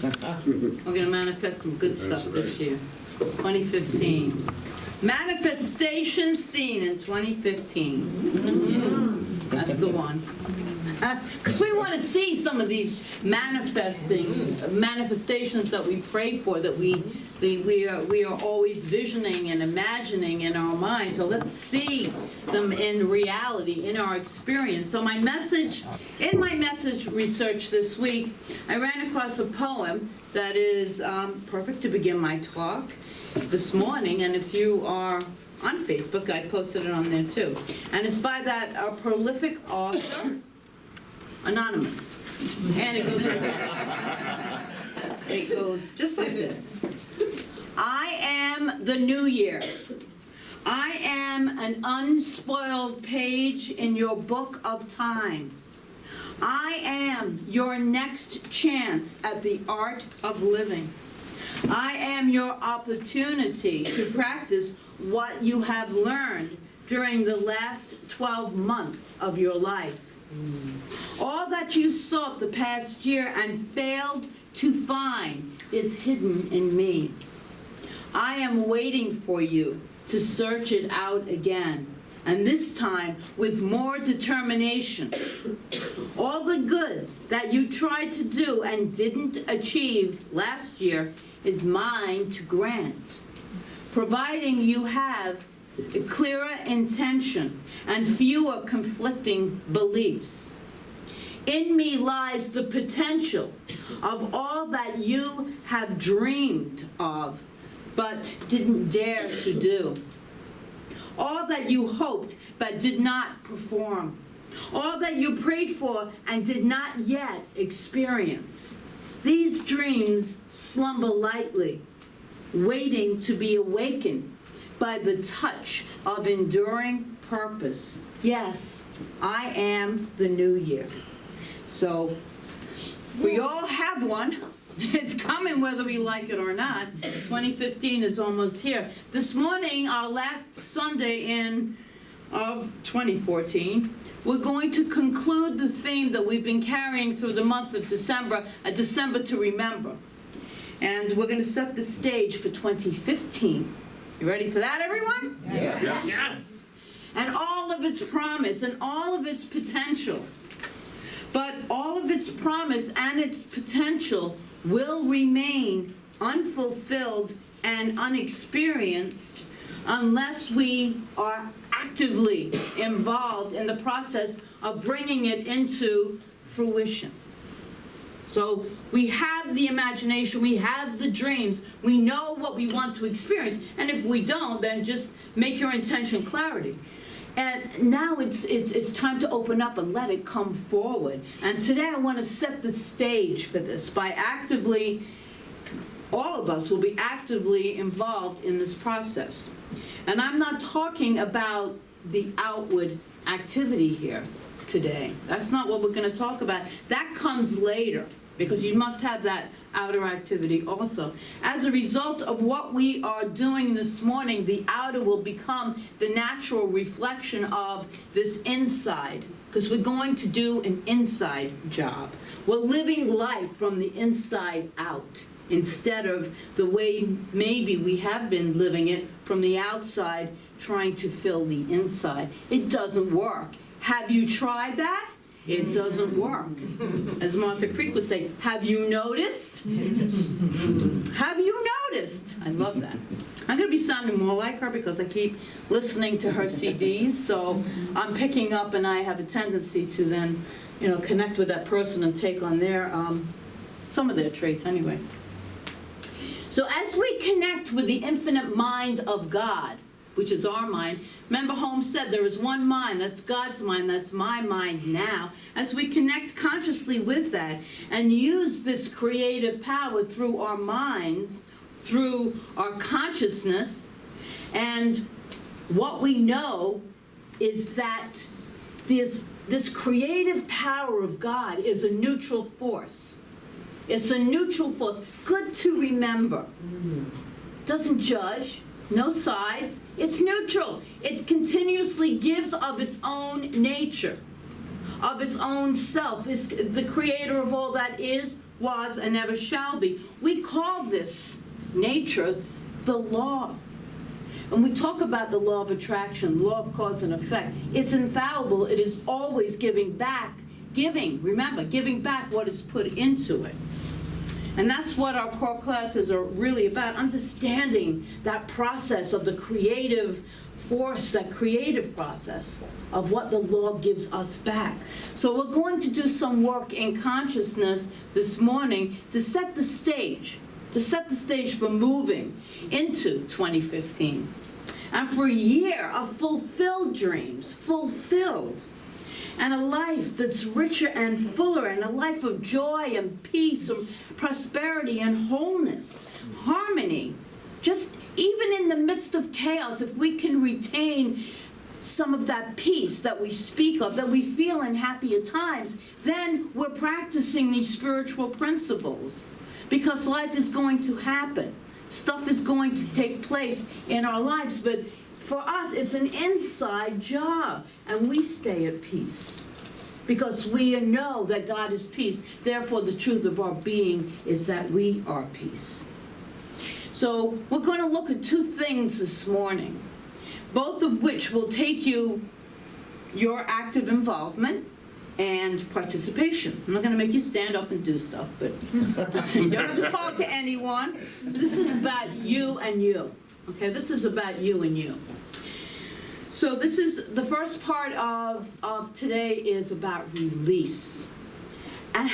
We're going to manifest some good stuff this year. 2015. Manifestation seen in 2015. That's the one. Because we want to see some of these manifestations that we pray for, that we are always visioning and imagining in our minds. So let's see them in reality, in our experience. So in my message research this week, I ran across a poem that is perfect to begin my talk this morning. And if you are on Facebook, I posted it on there too. And it's by that prolific author, Anonymous. And it goes like that. It goes just like this. I am the new year. I am an unspoiled page in your book of time. I am your next chance at the art of living. I am your opportunity to practice what you have learned during the last 12 months of your life. All that you sought the past year and failed to find is hidden in me. I am waiting for you to search it out again, and this time with more determination. All the good that you tried to do and didn't achieve last year is mine to grant, providing you have a clearer intention and fewer conflicting beliefs. In me lies the potential of all that you have dreamed of, but didn't dare to do. All that you hoped, but did not perform. All that you prayed for and did not yet experience. These dreams slumber lightly, waiting to be awakened by the touch of enduring purpose. Yes, I am the new year. So we all have one. It's coming whether we like it or not. 2015 is almost here. This morning, our last Sunday of 2014, we're going to conclude the theme that we've been carrying through the month of December, a December to remember. And we're going to set the stage for 2015. You ready for that, everyone? Yes. Yes. And all of its promise and all of its potential. But all of its promise and its potential will remain unfulfilled and unexperienced unless we are actively involved in the process of bringing it into fruition. So we have the imagination, we have the dreams, we know what we want to experience, and if we don't, then just make your intention clarity. And now it's time to open up and let it come forward. And today I want to set the stage for this by all of us will be actively involved in this process. And I'm not talking about the outward activity here today. That's not what we're going to talk about. That comes later, because you must have that outer activity also. As a result of what we are doing this morning, the outer will become the natural reflection of this inside, because we're going to do an inside job. We're living life from the inside out, instead of the way maybe we have been living it from the outside, trying to fill the inside. It doesn't work. Have you tried that? It doesn't work. As Martha Creek would say, have you noticed? Have you noticed? I love that. I'm going to be sounding more like her because I keep listening to her CDs, so I'm picking up, and I have a tendency to then, connect with that person and take on their, some of their traits anyway. So as we connect with the infinite mind of God, which is our mind. Remember, Holmes said there is one mind, that's God's mind, that's my mind now. As we connect consciously with that and use this creative power through our minds, through our consciousness, and what we know is that this creative power of God is a neutral force. It's a neutral force. Good to remember. Doesn't judge. No sides. It's neutral. It continuously gives of its own nature, of its own self. It's the creator of all that is, was, and never shall be. We call this nature the law. When we talk about the law of attraction, law of cause and effect, it's infallible. It is always giving back, remember, giving back what is put into it. And that's what our core classes are really about, understanding that process of the creative force, that creative process of what the law gives us back. So we're going to do some work in consciousness this morning to set the stage for moving into 2015. And for a year of fulfilled dreams, fulfilled, and a life that's richer and fuller, and a life of joy and peace and prosperity and wholeness, harmony. Just even in the midst of chaos, if we can retain some of that peace that we speak of, that we feel in happier times, then we're practicing these spiritual principles. Because life is going to happen. Stuff is going to take place in our lives, but for us, it's an inside job, and we stay at peace because we know that God is peace. Therefore, the truth of our being is that we are peace. So we're going to look at two things this morning, both of which will take your active involvement and participation. I'm not going to make you stand up and do stuff, but you don't have to talk to anyone. This is about you and you. Okay, this is about you and you. So this is the first part of today is about release. And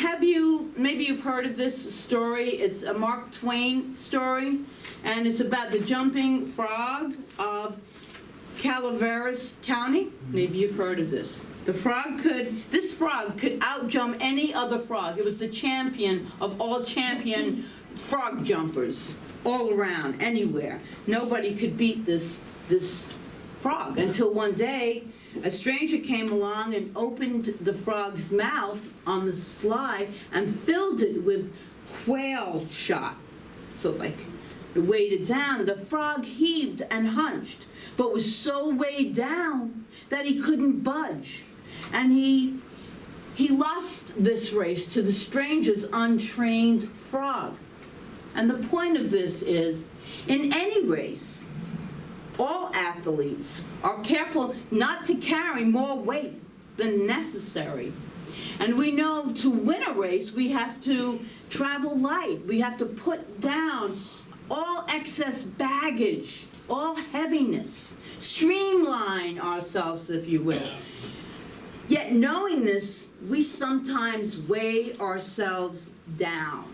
maybe you've heard of this story. It's a Mark Twain story, and it's about the jumping frog of Calaveras County. Maybe you've heard of this. This frog could outjump any other frog. It was the champion of all champion frog jumpers all around, anywhere. Nobody could beat this frog until one day a stranger came along and opened the frog's mouth on the sly and filled it with quail shot. So like it weighted down. The frog heaved and hunched, but was so weighed down that he couldn't budge. And he lost this race to the stranger's untrained frog. And the point of this is, in any race, all athletes are careful not to carry more weight than necessary. And we know to win a race, we have to travel light. We have to put down all excess baggage, all heaviness, streamline ourselves, if you will. Yet knowing this, we sometimes weigh ourselves down,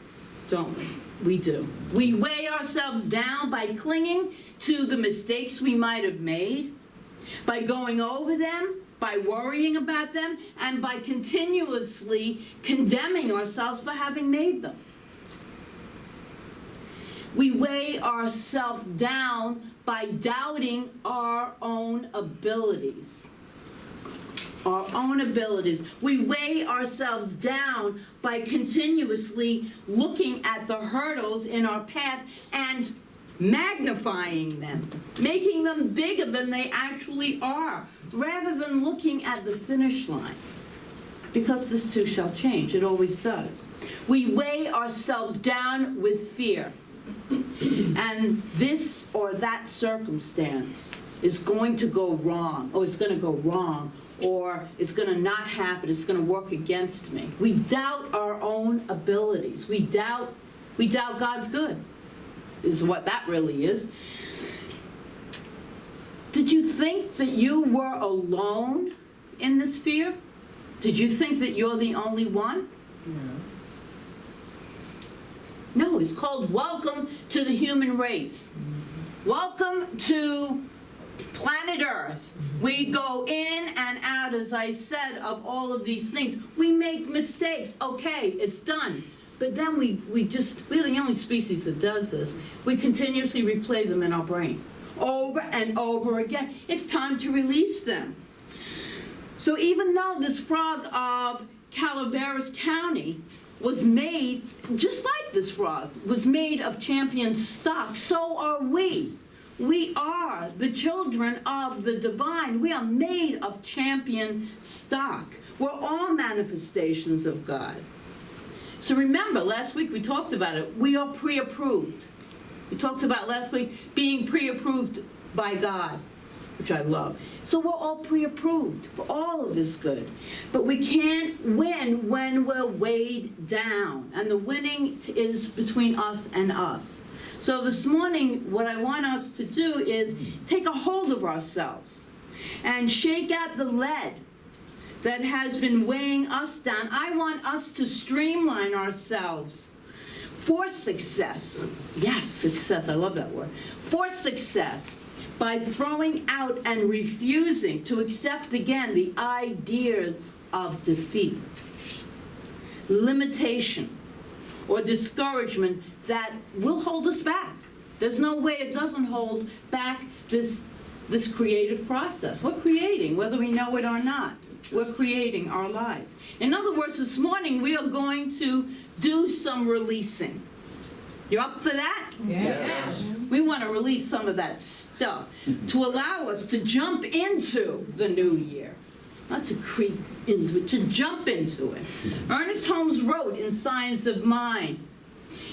don't we? We do. We weigh ourselves down by clinging to the mistakes we might have made, by going over them, by worrying about them, and by continuously condemning ourselves for having made them. We weigh ourselves down by doubting our own abilities. Our own abilities. We weigh ourselves down by continuously looking at the hurdles in our path and magnifying them, making them bigger than they actually are, rather than looking at the finish line. Because this too shall change. It always does. We weigh ourselves down with fear. And this or that circumstance is going to go wrong, or it's going to go wrong, or it's going to not happen, it's going to work against me. We doubt our own abilities. We doubt God's good, is what that really is. Did you think that you were alone in this fear? Did you think that you're the only one? No, it's called welcome to the human race. Welcome to planet Earth. We go in and out, as I said, of all of these things. We make mistakes. Okay, it's done. But then we're the only species that does this. We continuously replay them in our brain over and over again. It's time to release them. So even though this frog of Calaveras County was made, just like this frog, was made of champion stock, so are we. We are the children of the divine. We are made of champion stock. We're all manifestations of God. So remember, last week we talked about it. We are pre-approved. We talked about last week being pre-approved by God, which I love. So we're all pre-approved for all of this good. But we can't win when we're weighed down. And the winning is between us and us. So this morning, what I want us to do is take a hold of ourselves and shake out the lead that has been weighing us down. I want us to streamline ourselves for success. Yes, success, I love that word. For success, by throwing out and refusing to accept again the ideas of defeat, limitation, or discouragement that will hold us back. There's no way it doesn't hold back this creative process. We're creating, whether we know it or not. We're creating our lives. In other words, this morning we are going to do some releasing. You up for that? Yes. We want to release some of that stuff to allow us to jump into the new year. Not to creep into it, to jump into it. Ernest Holmes wrote in Science of Mind,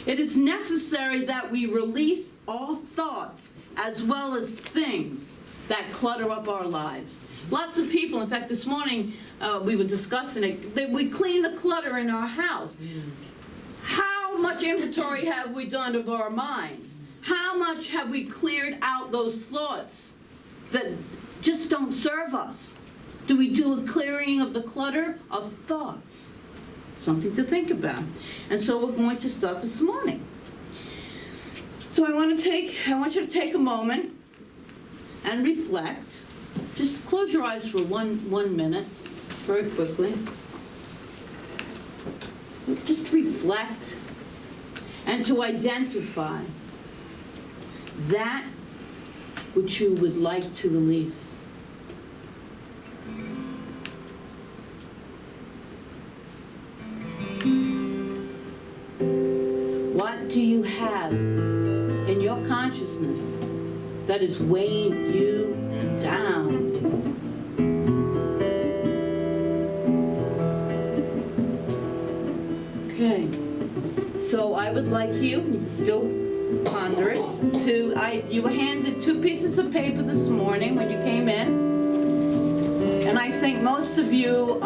"It is necessary that we release all thoughts as well as things that clutter up our lives." Lots of people, in fact, this morning we were discussing it, that we clean the clutter in our house. How much inventory have we done of our minds? How much have we cleared out those thoughts that just don't serve us? Do we do a clearing of the clutter of thoughts? Something to think about. And so we're going to start this morning. So I want you to take a moment and reflect. Just close your eyes for one minute, very quickly. Just reflect and to identify that which you would like to release. What do you have in your consciousness that is weighing you down? Okay, so I would like you can still ponder it, you were handed 2 pieces of paper this morning when you came in, and I think most of you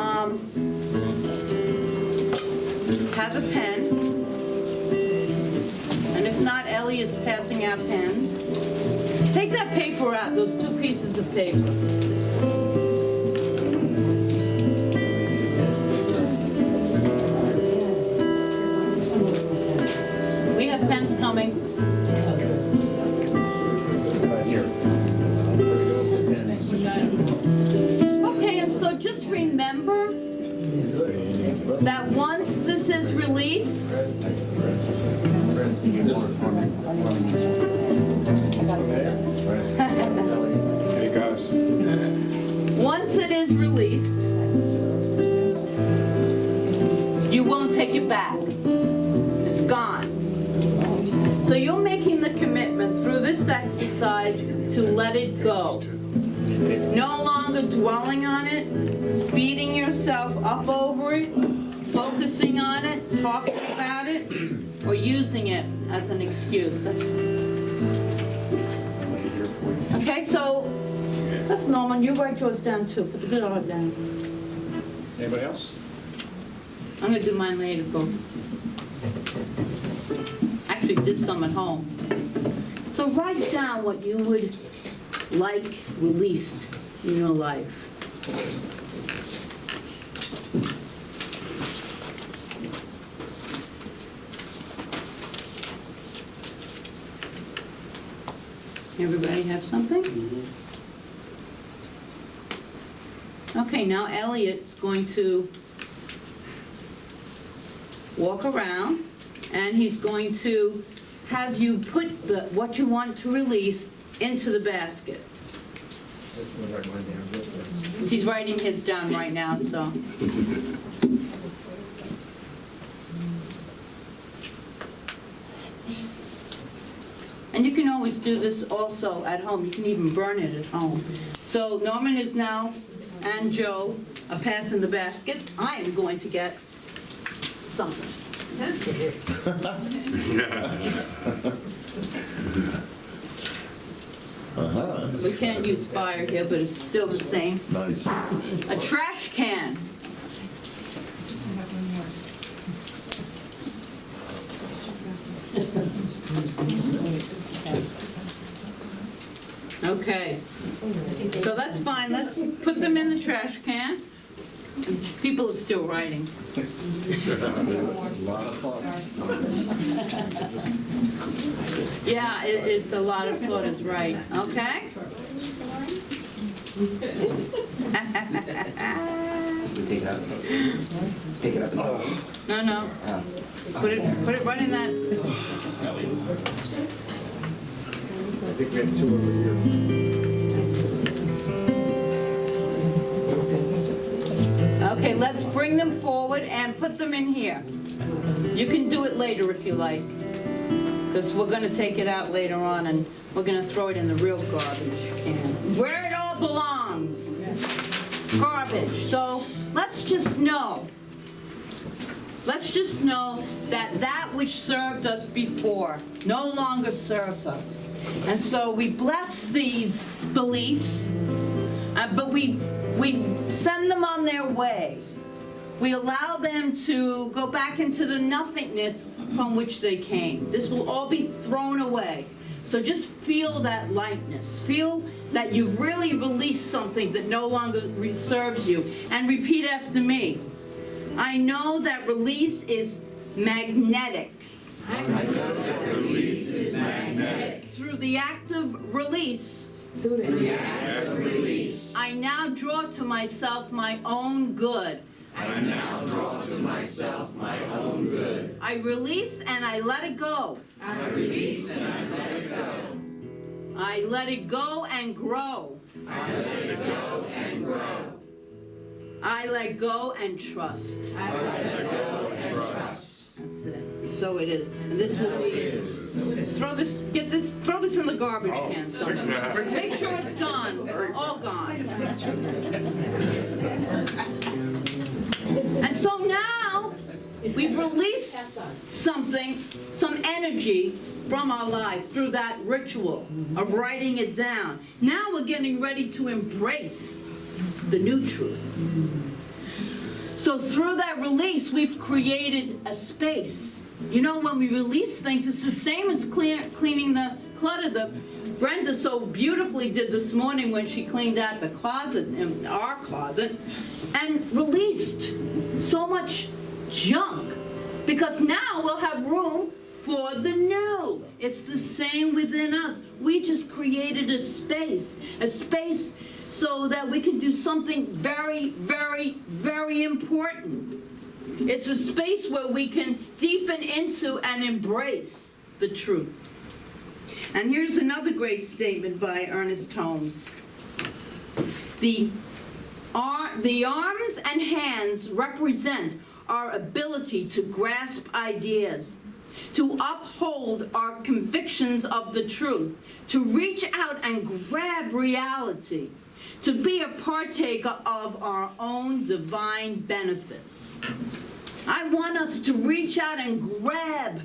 have a pen, and if not, Ellie is passing out pens. Take that paper out, those 2 pieces of paper. We have pens coming. Okay, and so just remember that once this is released, Hey guys. once it is released, you won't take it back. It's gone. So you're making the commitment through this exercise to let it go. No longer dwelling on it, beating yourself up over it, focusing on it, talking about it, or using it as an excuse. Okay, so that's Norman. You write yours down too. Put the good art down. Anybody else? I'm going to do mine later, folks. Actually did some at home. So write down what you would like released in your life. Everybody have something? Okay, now Elliot's going to walk around and he's going to have you put what you want to release into the basket. He's writing his down right now, so. And you can always do this also at home. You can even burn it at home. So Norman is now, and Joe are passing the baskets. I am going to get something. We can't use fire here, but it's still the same. Nice. A trash can. Okay, so that's fine. Let's put them in the trash can. People are still writing. A lot of thought. Yeah, it's a lot of thought is right. Okay? Take it out. Take it out. No. Put it right in that. I think we have two over here. Okay, let's bring them forward and put them in here. You can do it later if you like, because we're going to take it out later on and we're going to throw it in the real garbage can, where it all belongs. Garbage. So let's just know that that which served us before no longer serves us. And so we bless these beliefs, but we send them on their way. We allow them to go back into the nothingness from which they came. This will all be thrown away. So just feel that lightness. Feel that you've really released something that no longer serves you. And repeat after me. I know that release is magnetic. I know that release is magnetic. Through the act of release, I now draw to myself my own good. I now draw to myself my own good. I release and I let it go. I release and I let it go. I let it go and grow. I let it go and grow. I let go and trust. I let it go and trust. That's it. So it is. And this will be. Throw this in the garbage can somewhere. Make sure it's gone. All gone. And so now we've released something, some energy from our life through that ritual of writing it down. Now we're getting ready to embrace the new truth. So through that release, we've created a space. You know, when we release things, it's the same as cleaning the clutter that Brenda so beautifully did this morning when she cleaned out the closet, in our closet, and released so much junk. Because now we'll have room for the new. It's the same within us. We just created a space so that we can do something very, very, very important. It's a space where we can deepen into and embrace the truth. And here's another great statement by Ernest Holmes. The arms and hands represent our ability to grasp ideas, to uphold our convictions of the truth, to reach out and grab reality, to be a partaker of our own divine benefits. I want us to reach out and grab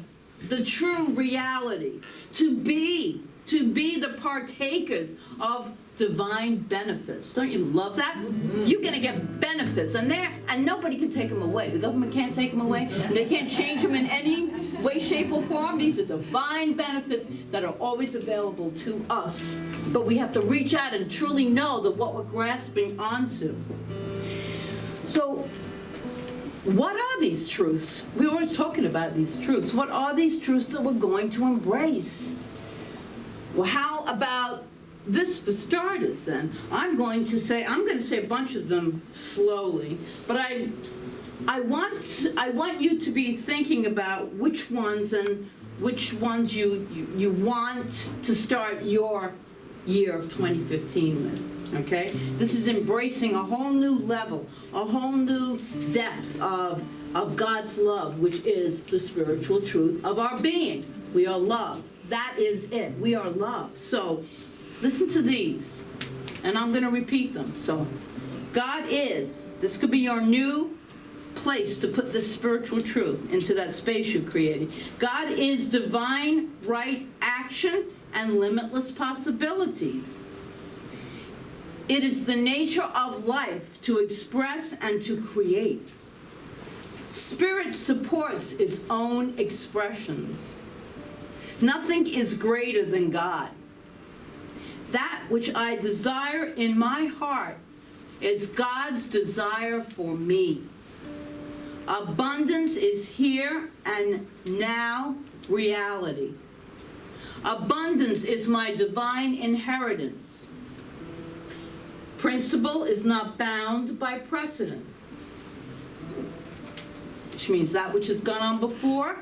the true reality, to be the partakers of divine benefits. Don't you love that? You're going to get benefits, and nobody can take them away. The government can't take them away, and they can't change them in any way, shape, or form. These are divine benefits that are always available to us. But we have to reach out and truly know that what we're grasping onto. So, what are these truths? We were talking about these truths. What are these truths that we're going to embrace? Well, how about this for starters then? I'm going to say a bunch of them slowly, but I want you to be thinking about which ones you want to start your year of 2015 with. Okay? This is embracing a whole new level, a whole new depth of God's love, which is the spiritual truth of our being. We are love. That is it. We are love. So, listen to these, and I'm going to repeat them. So, God is, this could be your new place to put this spiritual truth into that space you created. God is divine, right action, and limitless possibilities. It is the nature of life to express and to create. Spirit supports its own expressions. Nothing is greater than God. That which I desire in my heart is God's desire for me. Abundance is here and now reality. Abundance is my divine inheritance. Principle is not bound by precedent, which means that which has gone on before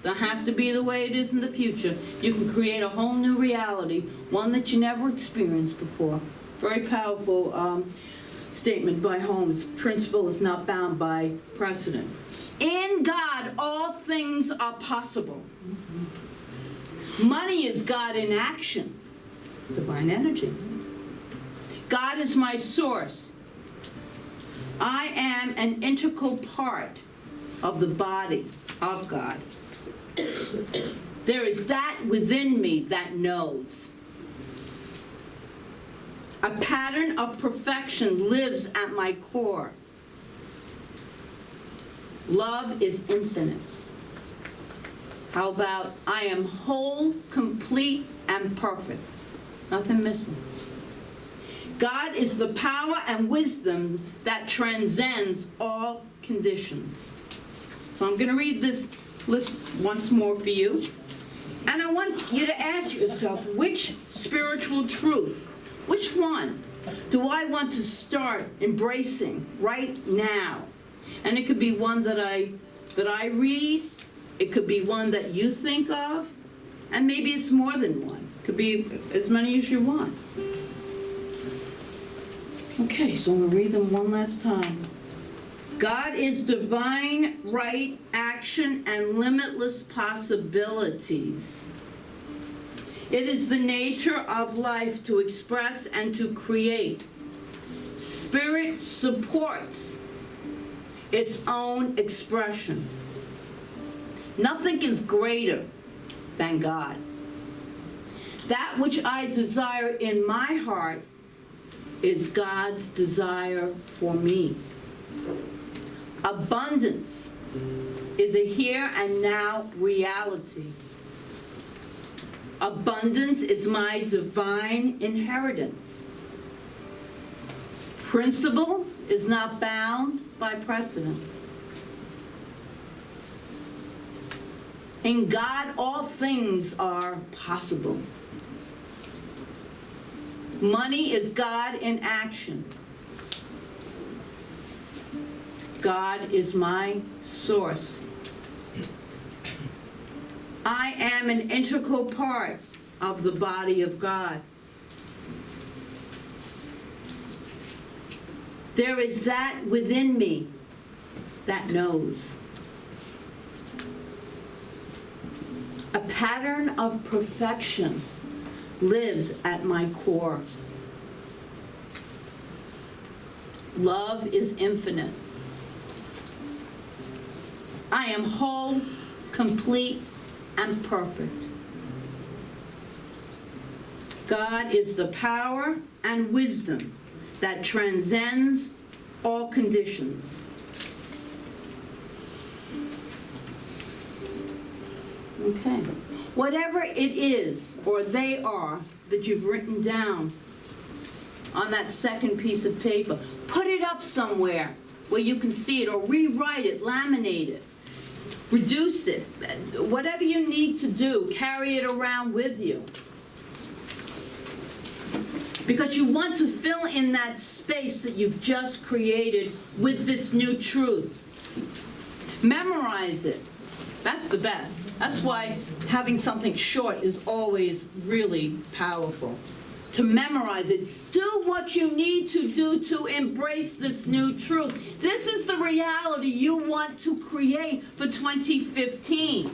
don't have to be the way it is in the future. You can create a whole new reality, one that you never experienced before. Very powerful statement by Holmes. Principle is not bound by precedent. In God, all things are possible. Money is God in action, divine energy. God is my source. I am an integral part of the body of God. There is that within me that knows. A pattern of perfection lives at my core. Love is infinite. How about I am whole, complete, and perfect? Nothing missing. God is the power and wisdom that transcends all conditions. So I'm going to read this list once more for you. And I want you to ask yourself, which spiritual truth, which one do I want to start embracing right now? And it could be one that I read. It could be one that you think of. And maybe it's more than one. It could be as many as you want. Okay, so I'm going to read them one last time. God is divine, right action, and limitless possibilities. It is the nature of life to express and to create. Spirit supports its own expression. Nothing is greater than God. That which I desire in my heart is God's desire for me. Abundance is a here and now reality. Abundance is my divine inheritance. Principle is not bound by precedent. In God, all things are possible. Money is God in action. God is my source. I am an integral part of the body of God. There is that within me that knows. A pattern of perfection lives at my core. Love is infinite. I am whole, complete, and perfect. God is the power and wisdom that transcends all conditions. Okay. Whatever it is, or they are, that you've written down on that second piece of paper, put it up somewhere where you can see it, or rewrite it, laminate it, reduce it. Whatever you need to do, carry it around with you. Because you want to fill in that space that you've just created with this new truth. Memorize it. That's the best. That's why having something short is always really powerful. To memorize it. Do what you need to do to embrace this new truth. This is the reality you want to create for 2015.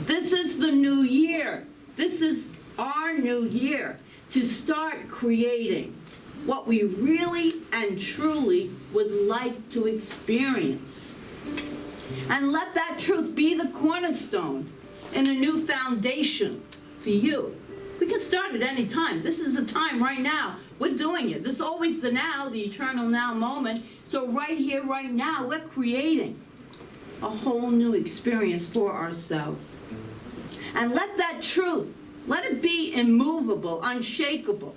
This is the new year. This is our new year to start creating what we really and truly would like to experience. And let that truth be the cornerstone and a new foundation for you. We can start at any time. This is the time right now. We're doing it. This is always the now, the eternal now moment. So right here, right now, we're creating a whole new experience for ourselves. And let that truth, let it be immovable, unshakable.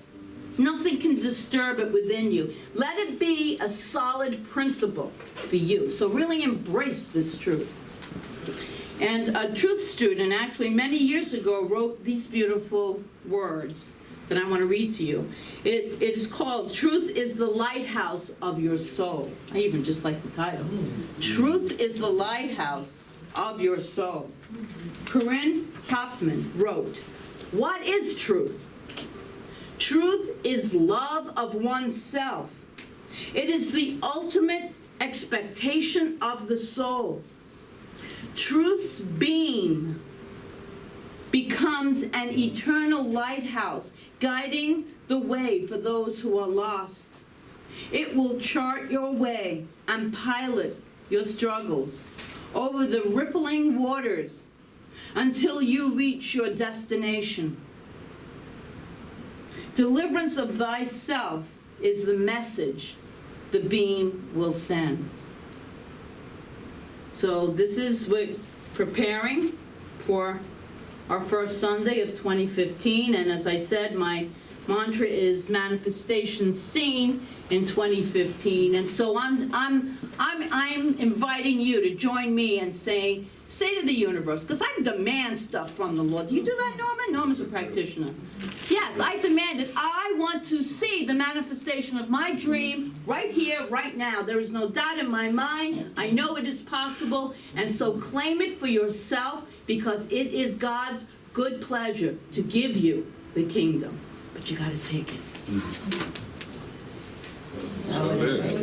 Nothing can disturb it within you. Let it be a solid principle for you. So really embrace this truth. And a truth student actually many years ago wrote these beautiful words that I want to read to you. It is called, "Truth is the lighthouse of your soul." I even just like the title. Truth is the lighthouse of your soul. Corinne Hoffman wrote, "What is truth? Truth is love of oneself. It is the ultimate expectation of the soul. Truth's beam becomes an eternal lighthouse, guiding the way for those who are lost. It will chart your way and pilot your struggles over the rippling waters until you reach your destination. Deliverance of thyself is the message the beam will send." So this is what preparing for our first Sunday of 2015, and as I said, my mantra is manifestation seen in 2015, and so I'm inviting you to join me and say to the universe, because I demand stuff from the Lord. Do you do that, Norman? Norman's a practitioner. Yes, I demand it. I want to see the manifestation of my dream right here, right now. There is no doubt in my mind. I know it is possible, and so claim it for yourself, because it is God's good pleasure to give you the kingdom. But you got to take it. So it is.